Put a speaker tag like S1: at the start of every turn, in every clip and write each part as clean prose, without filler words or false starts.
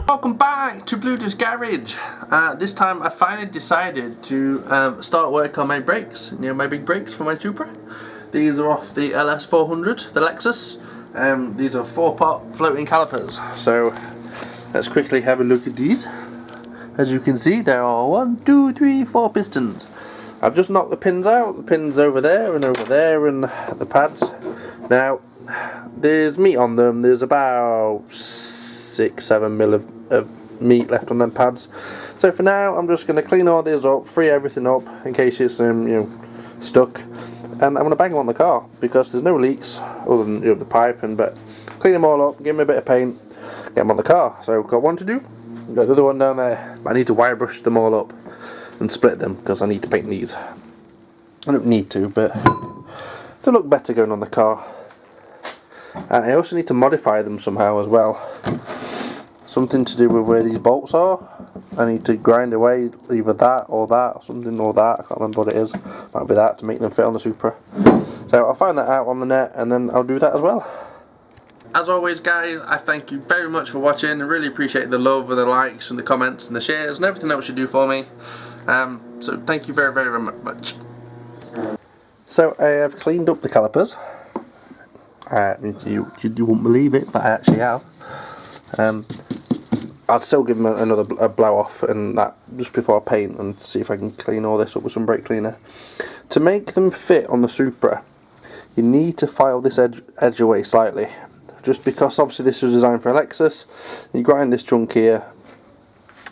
S1: Welcome back to Bluudys Garage. This time I finally decided to start work on my brakes, my big brakes for my Supra. These are off the LS400, the Lexus. These are 4-pot floating calipers. So let's quickly have a look at these. As you can see, there are 1, 2, 3, 4 pistons. I've just knocked the pins out, the pins over there and the pads. Now, there's meat on them. There's about 6-7 mil of meat left on them pads. So for now, I'm just going to clean all these up, free everything up in case it's stuck, and I'm going to bang them on the car because there's no leaks other than the piping. But clean them all up, give them a bit of paint, get them on the car. So I've got one to do. I've got the other one down there. I need to wire brush them all up and split them because I need to paint these. I don't need to, but they look better going on the car. And I also need to modify them somehow as well. Something to do with where these bolts are. I need to grind away either that or something or that. I can't remember what it is. Might be that to make them fit on the Supra. So I'll find that out on the net and then I'll do that as well. As always, guys, I thank you very much for watching. I really appreciate the love and the likes and the comments and the shares and everything else you do for me. So thank you very, very, very much. So I have cleaned up the calipers. You won't believe it, but I actually have. I'd still give them another blow off and that just before I paint and see if I can clean all this up with some brake cleaner. To make them fit on the Supra, you need to file this edge away slightly. Just because obviously this was designed for a Lexus. You grind this chunk here.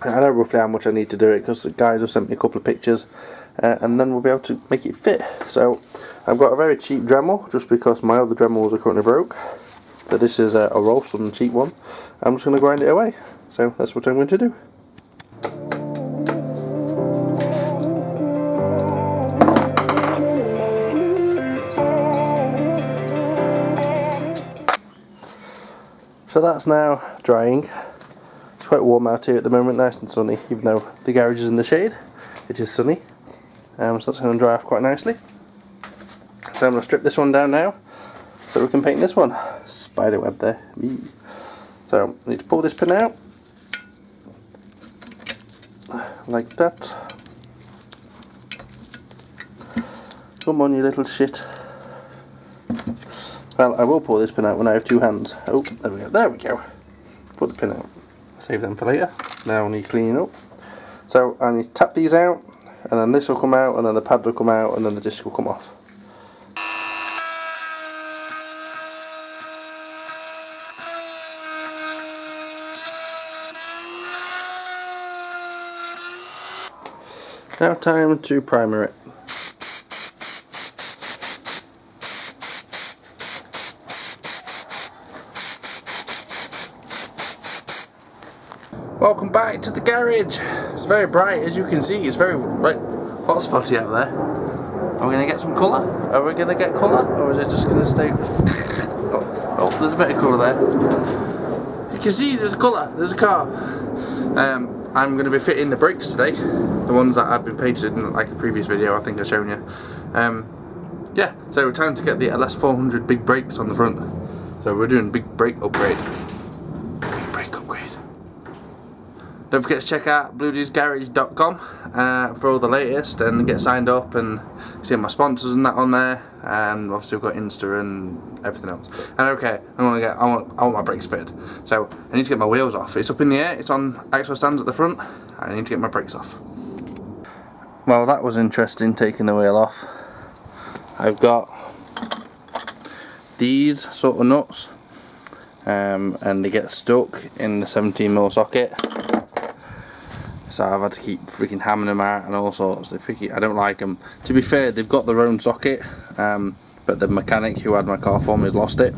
S1: I know roughly how much I need to do it because the guys have sent me a couple of pictures, and then we'll be able to make it fit. So I've got a very cheap Dremel just because my other Dremels are currently broke. But this is a Rolston cheap one. I'm just going to grind it away. So that's what I'm going to do. So that's now drying. It's quite warm out here at the moment, nice and sunny, even though the garage is in the shade. It is sunny. So that's going to dry off quite nicely. So I'm going to strip this one down now so we can paint this one. Spiderweb there. So I need to pull this pin out like that. Come on, you little shit. Well, I will pull this pin out when I have two hands. Oh, there we go. There we go. Put the pin out. Save them for later. Now I need cleaning up. So I need to tap these out, and then this will come out, and then the pad will come out, and then the disc will come off. Now time to primer it. Welcome back to the garage. It's very bright, as you can see. It's very hot spotty out there. Are we going to get some colour? Are we going to get colour? Or is it just going to stay... oh, there's a bit of colour there. You can see there's colour. There's a car. I'm going to be fitting the brakes today. The ones that have been painted in like a previous video, I think I've shown you. Yeah, so we're trying to get the LS400 big brakes on the front. So we're doing big brake upgrade. Don't forget to check out bluudysgarage.com for all the latest and get signed up and see my sponsors and that on there. And obviously we've got Insta and everything else. And okay, I want my brakes fitted. So I need to get my wheels off. It's up in the air. It's on axle stands at the front. I need to get my brakes off. Well, that was interesting, taking the wheel off. I've got these sort of nuts, and they get stuck in the 17mm socket. So I've had to keep freaking hammering them out and all sorts. I don't like them. To be fair, they've got their own socket, but the mechanic who had my car for me has lost it.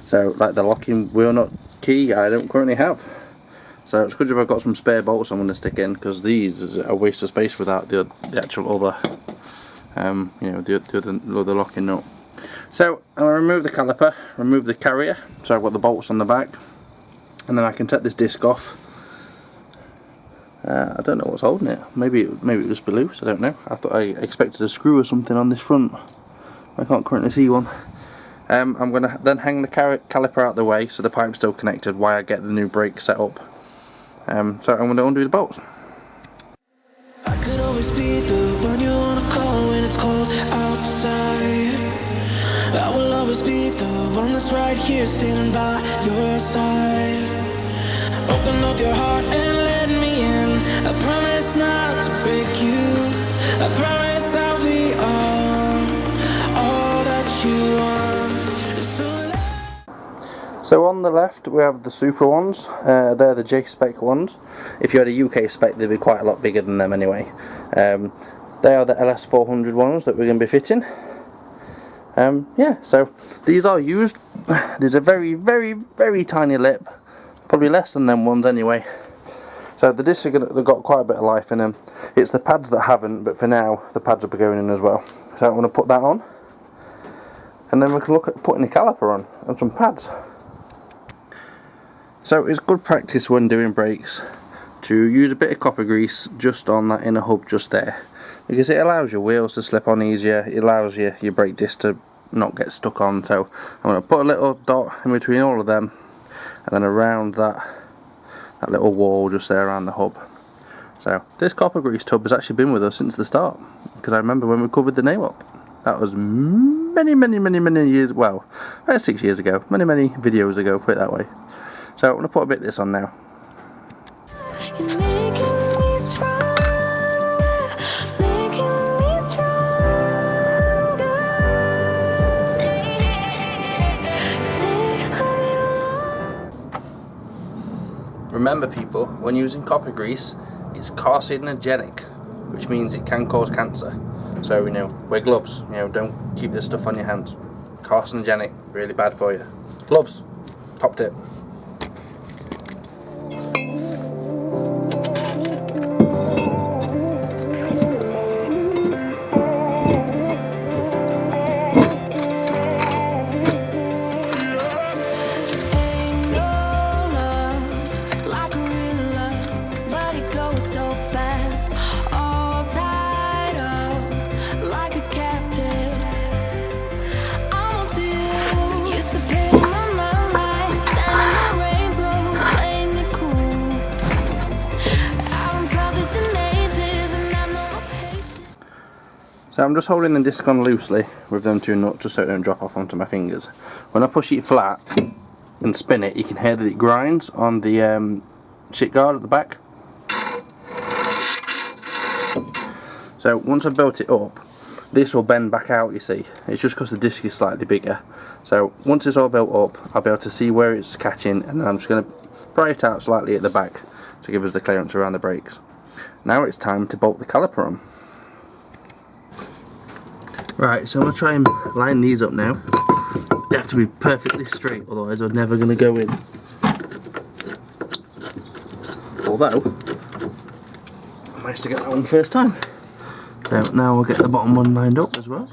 S1: So like the locking wheel nut key I don't currently have. So it's good if I've got some spare bolts I'm going to stick in, because these is a waste of space without the actual other, the other locking nut. So I'm going to remove the caliper, remove the carrier, so I've got the bolts on the back, and then I can take this disc off. I don't know what's holding it. Maybe it would just be loose. I don't know. I expected a screw or something on this front. I can't currently see one. I'm going to then hang the caliper out the way so the pipe's still connected while I get the new brake set up. So I'm going to undo the bolts.
S2: I could always be the one you wanna call when it's cold outside. I will always be the one that's right here standing by your side. Open up your heart and let me in. I promise not to break you. I promise I'll be all that you want.
S1: So on the left we have the Supra ones. They're the Jspec ones. If you had a UK spec they'd be quite a lot bigger than them anyway. They are the LS400 ones that we're going to be fitting. Yeah, so these are used. There's a very, very, very tiny lip. Probably less than them ones anyway. So the discs they've got quite a bit of life in them. It's the pads that haven't, but for now the pads will be going in as well. So I'm going to put that on. And then we can look at putting a caliper on and some pads. So it's good practice when doing brakes to use a bit of copper grease just on that inner hub just there, because it allows your wheels to slip on easier, it allows your brake disc to not get stuck on. So I'm going to put a little dot in between all of them and then around that little wall just there around the hub. So this copper grease tub has actually been with us since the start, because I remember when we covered the name up. That was many years, well, about 6 years ago, many videos ago, put it that way. So I'm going to put a bit of this on now. Remember people, when using copper grease, it's carcinogenic, which means it can cause cancer. So, wear gloves, don't keep this stuff on your hands. Carcinogenic, really bad for you. Gloves, top tip. So I'm just holding the disc on loosely with them two nuts just so it don't drop off onto my fingers. When I push it flat and spin it, you can hear that it grinds on the shit guard at the back. So once I've built it up, this will bend back out, you see. It's just because the disc is slightly bigger. So once it's all built up, I'll be able to see where it's catching, and then I'm just going to pry it out slightly at the back to give us the clearance around the brakes. Now it's time to bolt the caliper on. Right, so I'm going to try and line these up now. They have to be perfectly straight, otherwise they're never going to go in. Although, I managed to get that one first time. So now we'll get the bottom one lined up as well.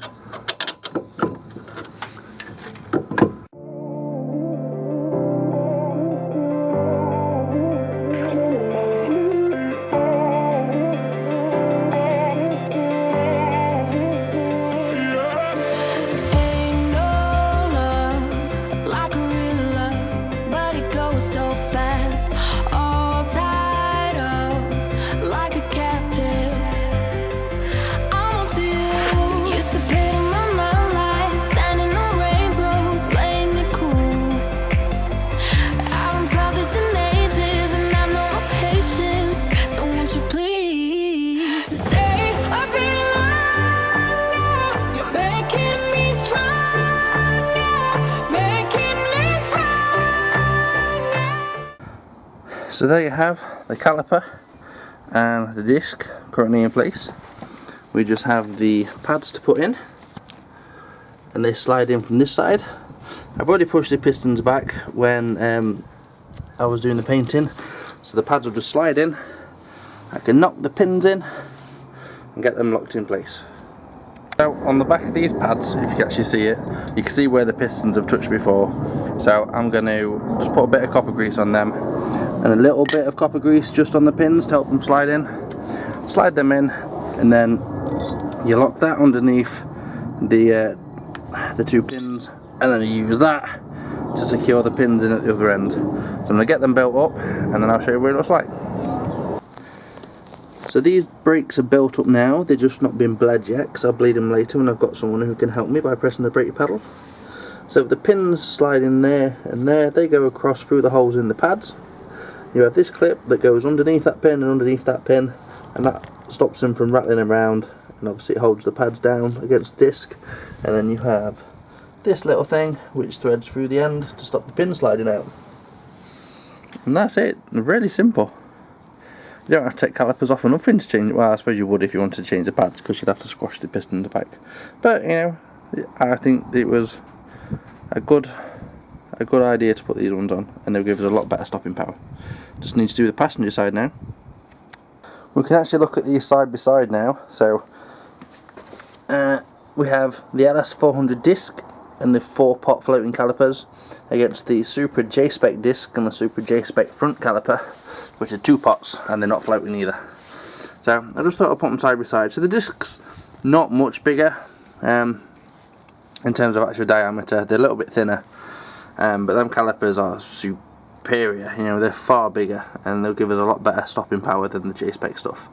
S1: So there you have the caliper and the disc currently in place. We just have the pads to put in, and they slide in from this side. I've already pushed the pistons back when I was doing the painting, so the pads will just slide in. I can knock the pins in and get them locked in place. So on the back of these pads, if you can actually see it, you can see where the pistons have touched before. So I'm going to just put a bit of copper grease on them and a little bit of copper grease just on the pins to help them slide in. Slide them in, and then you lock that underneath the two pins, and then you use that to secure the pins in at the other end. So I'm going to get them built up and then I'll show you what it looks like. So these brakes are built up now, they're just not been bled yet, because I'll bleed them later when I've got someone who can help me by pressing the brake pedal. So the pins slide in there and there, they go across through the holes in the pads. You have this clip that goes underneath that pin and underneath that pin, and that stops them from rattling around, and obviously it holds the pads down against the disc. And then you have this little thing which threads through the end to stop the pin sliding out. And that's it, really simple. You don't have to take calipers off or nothing to change it. Well, I suppose you would if you wanted to change the pads, because you'd have to squash the piston in the back. But you know, I think it was a good idea to put these ones on, and they'll give us a lot better stopping power. Just need to do the passenger side now. We can actually look at these side by side now. So we have the LS400 disc and the 4-pot floating calipers against the Supra Jspec disc and the Supra Jspec front caliper, which are 2 pots and they're not floating either. So I just thought I'd put them side by side. So the disc's not much bigger in terms of actual diameter, they're a little bit thinner, but them calipers are superior. You know, they're far bigger and they'll give us a lot better stopping power than the Jspec stuff.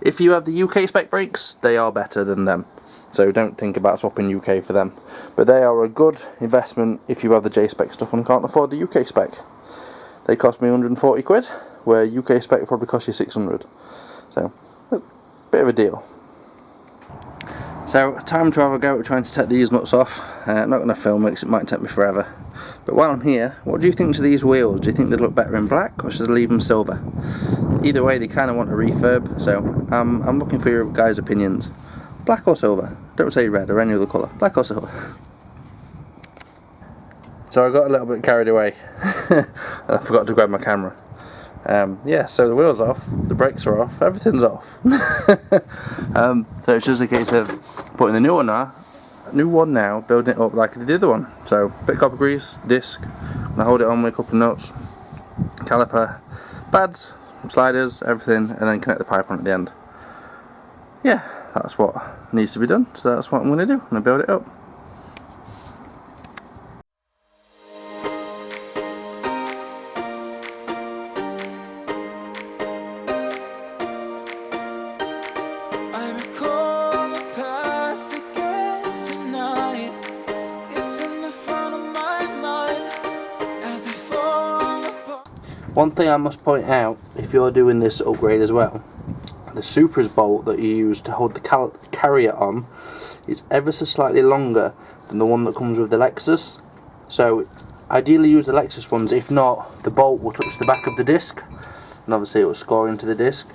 S1: If you have the UK spec brakes, they are better than them, so don't think about swapping UK for them. But they are a good investment if you have the Jspec stuff and can't afford the UK spec. They cost me 140 quid, where UK spec probably cost you 600. So, a bit of a deal. So, time to have a go at trying to take these nuts off. I'm not going to film it because it might take me forever. But while I'm here, what do you think to these wheels? Do you think they look better in black, or should I leave them silver? Either way, they kind of want a refurb, so I'm looking for your guys' opinions. Black or silver? Don't say red or any other colour. Black or silver? So I got a little bit carried away. I forgot to grab my camera. Yeah, so the wheels are off, the brakes are off, everything's off. So it's just a case of putting the new one now, building it up like I did the other one. So bit of copper grease, disc, and I hold it on with a couple of nuts, caliper, pads, sliders, everything, and then connect the pipe on at the end. Yeah, that's what needs to be done, so that's what I'm going to do. I'm going to build it up. One thing I must point out, if you're doing this upgrade as well, the Supra's bolt that you use to hold the carrier on is ever so slightly longer than the one that comes with the Lexus. So ideally use the Lexus ones, if not the bolt will touch the back of the disc and obviously it will score into the disc.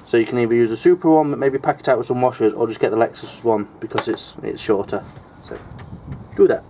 S1: So you can either use the Supra one but maybe pack it out with some washers, or just get the Lexus one because it's shorter. So do that.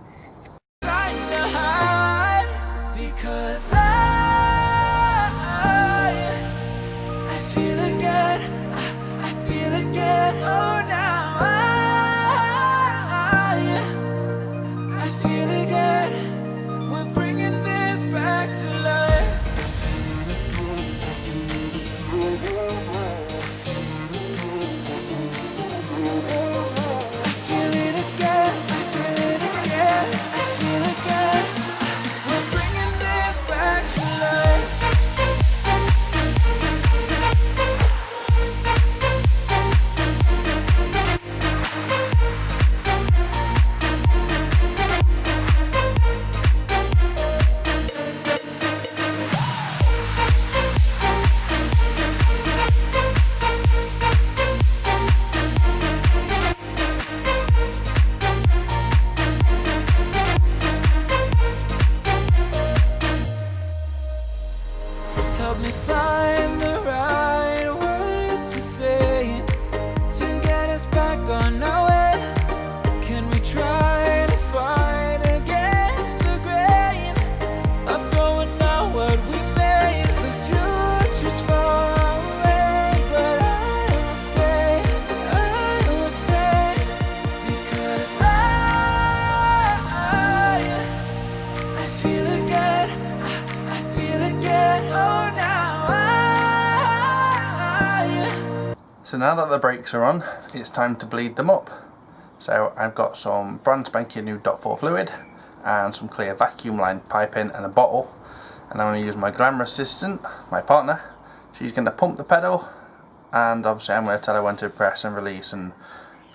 S1: So now that the brakes are on, it's time to bleed them up. So I've got some brand spanking new .4 fluid and some clear vacuum lined piping and a bottle, and I'm going to use my glamour assistant, my partner. She's going to pump the pedal and obviously I'm going to tell her when to press and release, and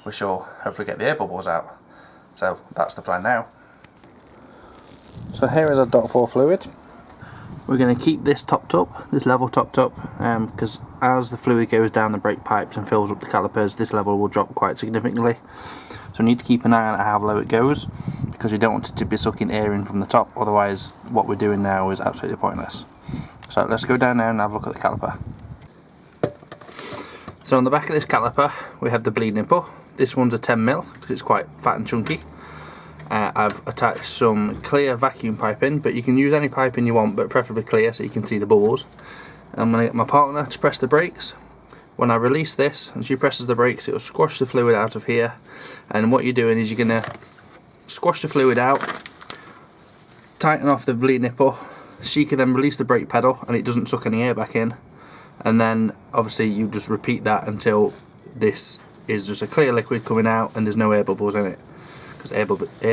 S1: we shall hopefully get the air bubbles out. So that's the plan now. So here is our .4 fluid. We're going to keep this topped up, this level topped up, because as the fluid goes down the brake pipes and fills up the calipers, this level will drop quite significantly. So we need to keep an eye on how low it goes, because we don't want it to be sucking air in from the top, otherwise what we're doing now is absolutely pointless. So let's go down there and have a look at the caliper. So on the back of this caliper we have the bleed nipple. This one's a 10mm because it's quite fat and chunky. I've attached some clear vacuum piping, but you can use any piping you want, but preferably clear so you can see the bubbles. I'm going to get my partner to press the brakes. When I release this and she presses the brakes, it will squash the fluid out of here, and what you're doing is you're going to squash the fluid out, tighten off the bleed nipple. She can then release the brake pedal and it doesn't suck any air back in, and then obviously you just repeat that until this is just a clear liquid coming out and there's no air bubbles in it, because air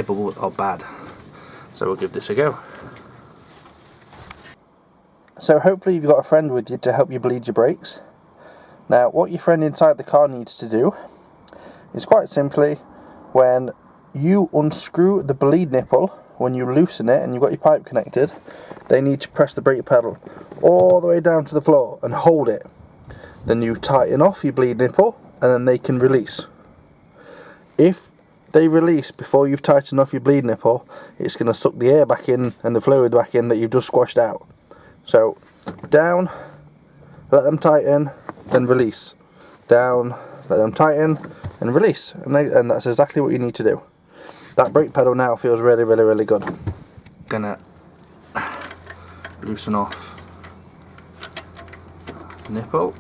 S1: bubbles are bad. So we'll give this a go. So hopefully you've got a friend with you to help you bleed your brakes. Now what your friend inside the car needs to do is quite simply, when you unscrew the bleed nipple, when you loosen it and you've got your pipe connected, they need to press the brake pedal all the way down to the floor and hold it. Then you tighten off your bleed nipple and then they can release. If they release before you've tightened off your bleed nipple, it's going to suck the air back in and the fluid back in that you've just squashed out. So down, let them tighten, then release. Down, let them tighten and release, and that's exactly what you need to do. That brake pedal now feels really good. Gonna loosen off nipple.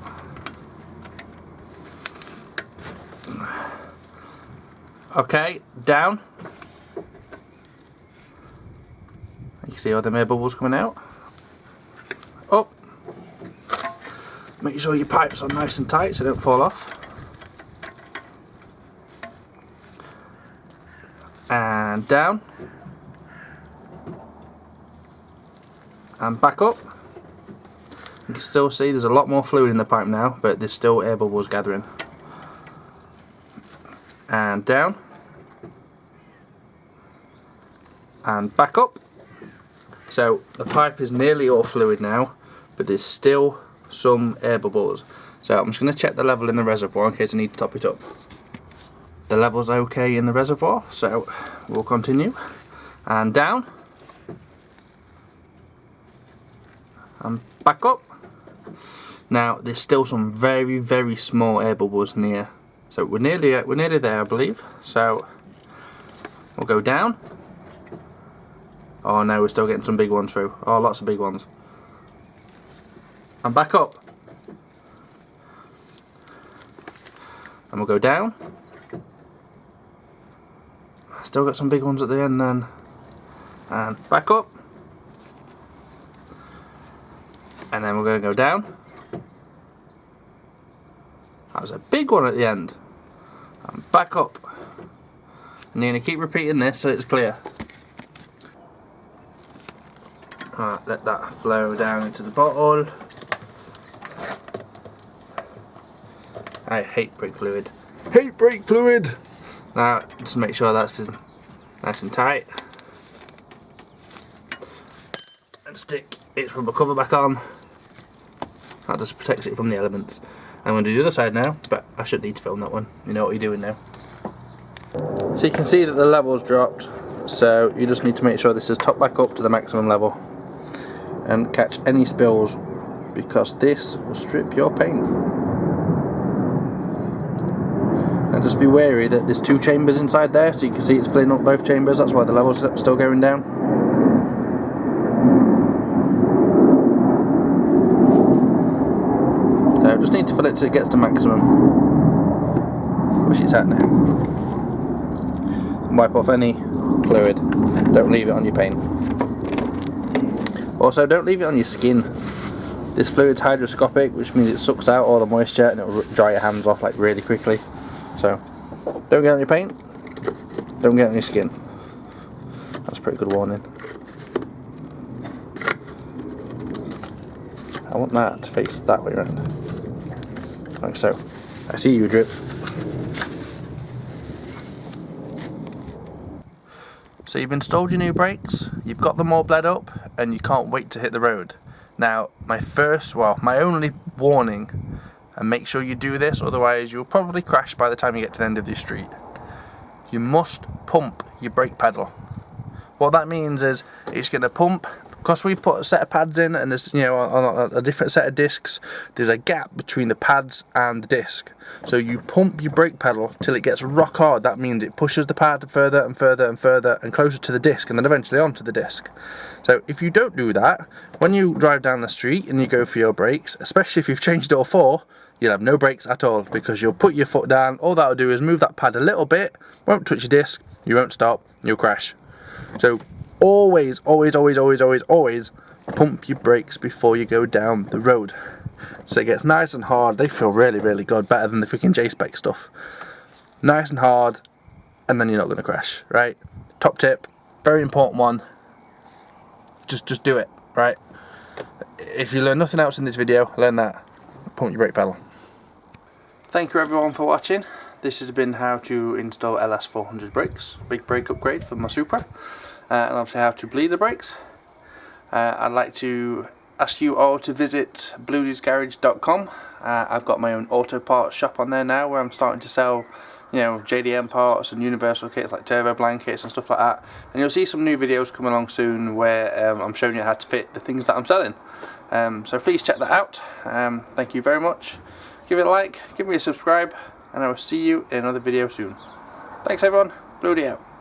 S1: Okay, down. You can see all the air bubbles coming out. Up. Make sure your pipes are nice and tight so they don't fall off. And down. And back up. You can still see there's a lot more fluid in the pipe now, but there's still air bubbles gathering. And down. And back up. So the pipe is nearly all fluid now, but there's still some air bubbles. So I'm just going to check the level in the reservoir in case I need to top it up. The level's okay in the reservoir, so we'll continue. And down. And back up. Now there's still some very small air bubbles near. So we're nearly there, I believe. So we'll go down. Oh no, we're still getting some big ones through. Oh, lots of big ones. And back up. And we'll go down. Still got some big ones at the end then. And back up. And then we're going to go down. That was a big one at the end. And back up. And you're going to keep repeating this so it's clear. Alright, let that flow down into the bottle. I hate brake fluid. Hate brake fluid! Now, just make sure that's nice and tight. And stick its rubber cover back on. That just protects it from the elements. I'm going to do the other side now, but I shouldn't need to film that one. You know what you're doing now. So you can see that the level's dropped. So you just need to make sure this is topped back up to the maximum level. And catch any spills, because this will strip your paint. And just be wary that there's two chambers inside there, so you can see it's filling up both chambers. That's why the level's still going down. So just need to fill it till it gets to maximum, which it's at now. And wipe off any fluid. Don't leave it on your paint. Also, don't leave it on your skin. This fluid's hydroscopic, which means it sucks out all the moisture and it will dry your hands off like really quickly. So, don't get on your paint, don't get on your skin. That's a pretty good warning. I want that to face that way around. like so. I see you, drip. So you've installed your new brakes, you've got them all bled up, and you can't wait to hit the road. Now, my only warning, and make sure you do this, otherwise you'll probably crash by the time you get to the end of your street. You must pump your brake pedal. What that means is it's going to pump, because we put a set of pads in and there's, on a different set of discs, there's a gap between the pads and the disc. So you pump your brake pedal till it gets rock hard. That means it pushes the pad further and further and further and closer to the disc, and then eventually onto the disc. So if you don't do that, when you drive down the street and you go for your brakes, especially if you've changed all four, you'll have no brakes at all, because you'll put your foot down, all that'll do is move that pad a little bit, won't touch your disc, you won't stop, you'll crash. So always pump your brakes before you go down the road. So it gets nice and hard. They feel really good, better than the freaking Jspec stuff. Nice and hard, and then you're not going to crash, right? Top tip, very important one, just do it, right? If you learn nothing else in this video, learn that. Pump your brake pedal. Thank you everyone for watching. This has been how to install LS400 brakes. Big brake upgrade for my Supra. And obviously how to bleed the brakes. I'd like to ask you all to visit bluudysgarage.com. I've got my own auto parts shop on there now, where I'm starting to sell JDM parts and universal kits like turbo blankets and stuff like that. And you'll see some new videos coming along soon where I'm showing you how to fit the things that I'm selling. So please check that out. Thank you very much. Give it a like, give me a subscribe, and I will see you in another video soon. Thanks everyone, Bluudy out.